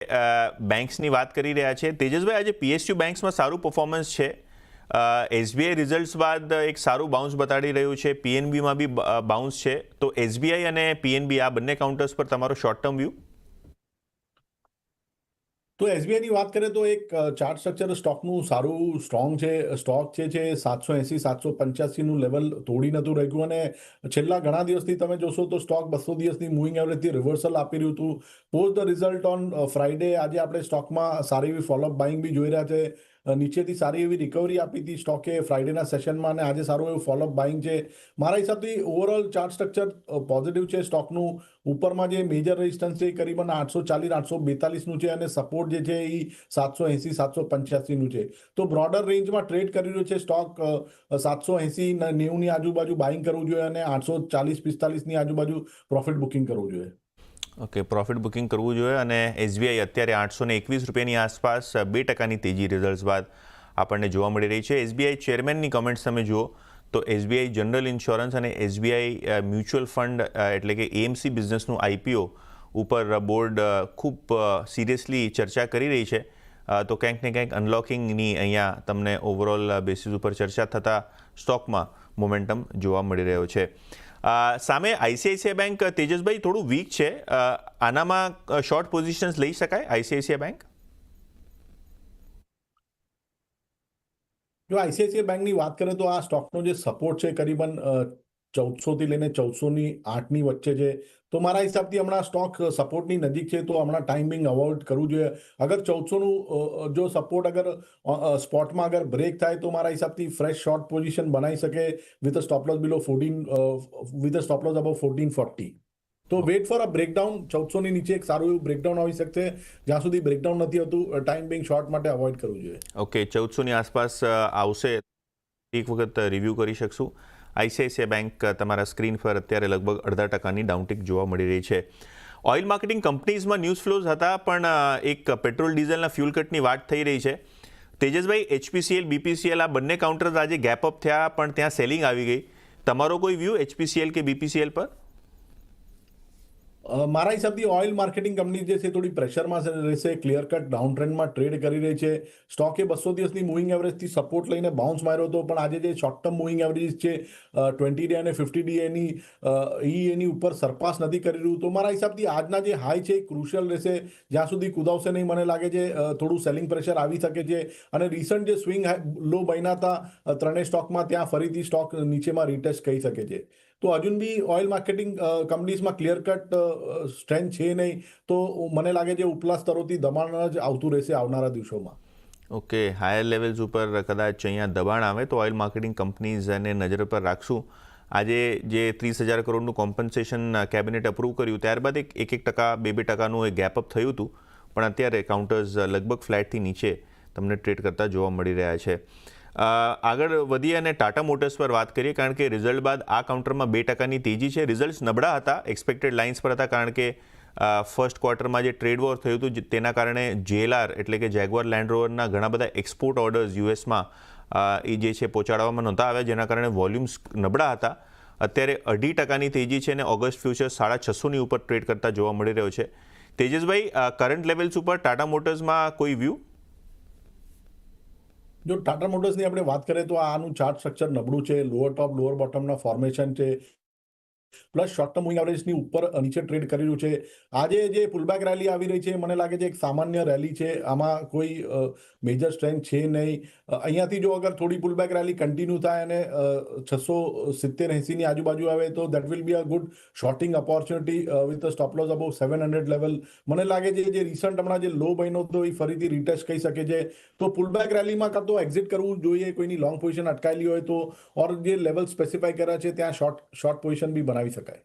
બેંક્સની વાત કરી રહ્યા છે તેજસભાઈ, આજે પીએસયુ બેંક્સમાં સારું પરફોર્મન્સ છે. એસબીઆઈ રિઝલ્ટ્સ બાદ એક સારું બાઉન્સ બતાડી રહ્યું છે. પીએનબીમાં બી બાઉન્સ છે. તો એસબીઆઈ અને પીએનબી આ બંને કાઉન્ટર્સ પર તમારો શોર્ટ ટર્મ વ્યૂ? તો એસબીઆઈની વાત કરીએ તો એક ચાર્ટ સ્ટ્રક્ચર સ્ટોકનું સારું સ્ટ્રોંગ છે. સ્ટોક છે 780 785નું લેવલ તોડી નતું રહ્યું અને છેલ્લા ઘણા દિવસથી તમે જોશો તો સ્ટોક 200 દિવસની મૂવિંગ એવરેજથી રિવર્સલ આપી રહ્યું હતું. Post the result on Friday આજે આપણે સ્ટોકમાં સારી એવી ફોલોઅપ બાઇંગ બી જોઈ રહ્યા છે. નીચેથી સારી એવી રિકવરી આપી હતી સ્ટોકે ફ્રાઈડેના સેશનમાં અને આજે સારું એવું ફોલોઅપ બાઇંગ છે. મારા હિસાબથી ઓવરઓલ ચાર્ટ સ્ટ્રક્ચર પોઝિટિવ છે સ્ટોકનું. ઉપરમાં જે મેજર રેઝિસ્ટન્સ છે એ કરીબન 840 842નું છે અને સપોર્ટ જે છે એ 780 785નું છે. તો બ્રોડર રેન્જમાં ટ્રેડ કરી રહ્યો છે સ્ટોક. 780 90ની આજુબાજુ બાઇંગ કરવું જોઈએ અને 840 45ની આજુબાજુ પ્રોફિટ બુકિંગ કરવું જોઈએ. ઓકે, પ્રોફિટ બુકિંગ કરવું જોઈએ. અને એસબીઆઈ અત્યારે 821 રૂપિયાની આસપાસ 2% તેજી રિઝલ્ટ્સ બાદ આપણને જોવા મળી રહી છે. એસબીઆઈ ચેરમેનની કમેન્ટ્સ તમે જુઓ તો એસબીઆઈ જનરલ ઇન્સ્યોરન્સ અને એસબીઆઈ મ્યુચ્યુઅલ ફંડ એટલે કે એએમસી બિઝનેસનું આઈપીઓ ઉપર બોર્ડ ખૂબ સિરિયસલી ચર્ચા કરી રહી છે. તો ક્યાંક ને ક્યાંક અનલોકિંગની અહીંયા તમને ઓવરઓલ બેસિસ ઉપર ચર્ચા થતાં સ્ટોકમાં મોમેન્ટમ જોવા મળી રહ્યો છે. સામે આઈસીઆઈસીઆઈ બેંક તેજસભાઈ થોડું વીક છે. આનામાં શોર્ટ પોઝિશન્સ લઈ શકાય આઈસીઆઈસીઆઈ બેંક? જો આઈસીઆઈસીઆઈ બેંકની વાત કરીએ તો આ સ્ટોકનો જે સપોર્ટ છે કરીબન 1400 થી લઈને 1408ની વચ્ચે છે. તો મારા હિસાબથી હમણાં સ્ટોક સપોર્ટની નજીક છે તો હમણાં ટાઈમિંગ અવોઇડ કરવું જોઈએ. અગર 1400નું જો સપોર્ટ અગર સ્પોટમાં અગર બ્રેક થાય તો મારા હિસાબથી ફ્રેશ શોર્ટ પોઝિશન બનાવી શકે with a stop loss below 14 with a stop loss about 1440. તો વેટ ફોર અ બ્રેકડાઉન. 1400ની નીચે એક સારું એવું બ્રેકડાઉન આવી શકશે. જ્યાં સુધી બ્રેકડાઉન નથી હોતું ટાઈમ બિંગ શોર્ટ માટે અવોઇડ કરવું જોઈએ. ઓકે, 1400ની આસપાસ આવશે એક વખત રિવ્યૂ કરી શકશું. આઈસીઆઈસીઆઈ બેંક તમારા સ્ક્રીન પર અત્યારે લગભગ 0.5%ની ડાઉનટિક જોવા મળી રહી છે. ઓઇલ માર્કેટિંગ કંપનીઝમાં ન્યૂઝ ફ્લોઝ હતા પણ એક પેટ્રોલ ડીઝલના ફ્યુલ કટની વાત થઈ રહી છે. તેજસભાઈ, એચપીસીએલ બીપીસીએલ આ બંને કાઉન્ટર્સ આજે ગેપ અપ થયા પણ ત્યાં સેલિંગ આવી ગઈ. તમારો કોઈ વ્યૂ એચપીસીએલ કે બીપીસીએલ પર? મારા હિસાબથી ઓઇલ માર્કેટિંગ કંપની જે છે થોડી પ્રેશરમાં રહેશે. ક્લિયર કટ ડાઉન ટ્રેન્ડમાં ટ્રેડ કરી રહી છે. સ્ટોકે 200 દિવસની મૂવિંગ એવરેજથી સપોર્ટ લઈને બાઉન્સ માર્યો હતો પણ આજે જે શોર્ટ ટર્મ મૂવિંગ એવરેજ છે 20 ડે અને 50 ડે એની ઉપર સરપાસ નથી કરી રહ્યું. તો મારા હિસાબથી આજના જે હાઈ છે એ ક્રુશિયલ રહેશે. જ્યાં સુધી કુદાવશે નહીં મને લાગે છે થોડું સેલિંગ પ્રેશર આવી શકે છે. અને રિસન્ટ જે સ્વિંગ લો બન્યા હતા ત્રણેય સ્ટોકમાં ત્યાં ફરીથી સ્ટોક નીચેમાં રિટેસ્ટ કહી શકે છે. તો હજુ બી ઓઇલ માર્કેટિંગ કંપનીઝમાં ક્લિયર કટ સ્ટ્રેન્થ છે નહીં તો મને લાગે છે ઉપલા સ્તરોથી દબાણ જ આવતું રહેશે આવનારા દિવસોમાં. ઓકે, હાયર લેવલ્સ ઉપર કદાચ અહીંયા દબાણ આવે તો ઓઇલ માર્કેટિંગ કંપનીઝને નજર પર રાખશું. આજે જે 30,000 કરોડનું કોમ્પન્સેશન કેબિનેટ અપ્રૂવ કર્યું ત્યારબાદ એક 1% 2% એ ગેપ અપ થયું હતું પણ અત્યારે કાઉન્ટર્સ લગભગ ફ્લેટથી નીચે તમને ટ્રેડ કરતા જોવા મળી રહ્યા છે. આગળ વધીએ અને ટાટા મોટર્સ પર વાત કરીએ કારણ કે રિઝલ્ટ બાદ આ કાઉન્ટરમાં 2%ની તેજી છે. રિઝલ્ટ્સ નબળા હતા, એક્સપેક્ટેડ લાઇન્સ પર હતા કારણ કે ફર્સ્ટ ક્વાર્ટરમાં જે ટ્રેડ વોર થયું હતું તેના કારણે જેએલઆર એટલે કે જેગુઆર લેન્ડ રોવરના ઘણા બધા એક્સપોર્ટ ઓર્ડર્સ યુએસમાં એ જે છે પહોંચાડવામાં નહોતા આવ્યા જેના કારણે વોલ્યુમ્સ નબળા હતા. અત્યારે 2.5%ની તેજી છે અને ઓગસ્ટ ફ્યુચર્સ 650ની ઉપર ટ્રેડ કરતા જોવા મળી રહ્યો છે. તેજસભાઈ, કરંટ લેવલ્સ ઉપર ટાટા મોટર્સમાં કોઈ વ્યૂ? જો ટાટા મોટર્સની આપણે વાત કરીએ તો આનું ચાર્ટ સ્ટ્રક્ચર નબળું છે. લોઅર ટોપ લોઅર બોટમના ફોર્મેશન છે પ્લસ શોર્ટ ટર્મ મૂવિંગ એવરેજની ઉપર નીચે ટ્રેડ કરી રહ્યું છે. આજે જે પુલબેક રેલી આવી રહી છે મને લાગે છે એક સામાન્ય રેલી છે. આમાં કોઈ મેજર સ્ટ્રેન્થ છે નહીં. અહીંયાથી જો અગર થોડી પુલબેક રેલી કન્ટિન્યુ થાય અને 670-80ની આજુબાજુ આવે તો that will be a good sorting opportunity with a stop loss about 700 level. મને લાગે છે જે રિસન્ટ હમણાં જે લો બન્યો હતો એ ફરીથી રિટેસ્ટ કહી શકે છે. તો પુલબેક રેલીમાં કાં તો એક્ઝિટ કરવું જોઈએ કોઈની લોંગ પોઝિશન અટકાયેલી હોય તો ઓર જે લેવલ સ્પેસિફાઈ કર્યા છે ત્યાં શોર્ટ પોઝિશન બી બનાવી શકાય.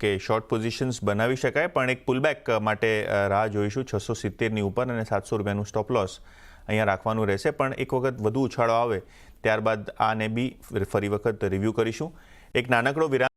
કે શોર્ટ પોઝિશન્સ બનાવી શકાય પણ એક પુલબેક માટે રાહ જોઈશું. 670ની ઉપર અને 700 રૂપિયાનું સ્ટોપ લોસ અહીંયા રાખવાનું રહેશે પણ એક વખત વધુ ઉછાળો આવે ત્યારબાદ આને બી ફરી વખત રિવ્યૂ કરીશું. એક નાનકડો વિરામ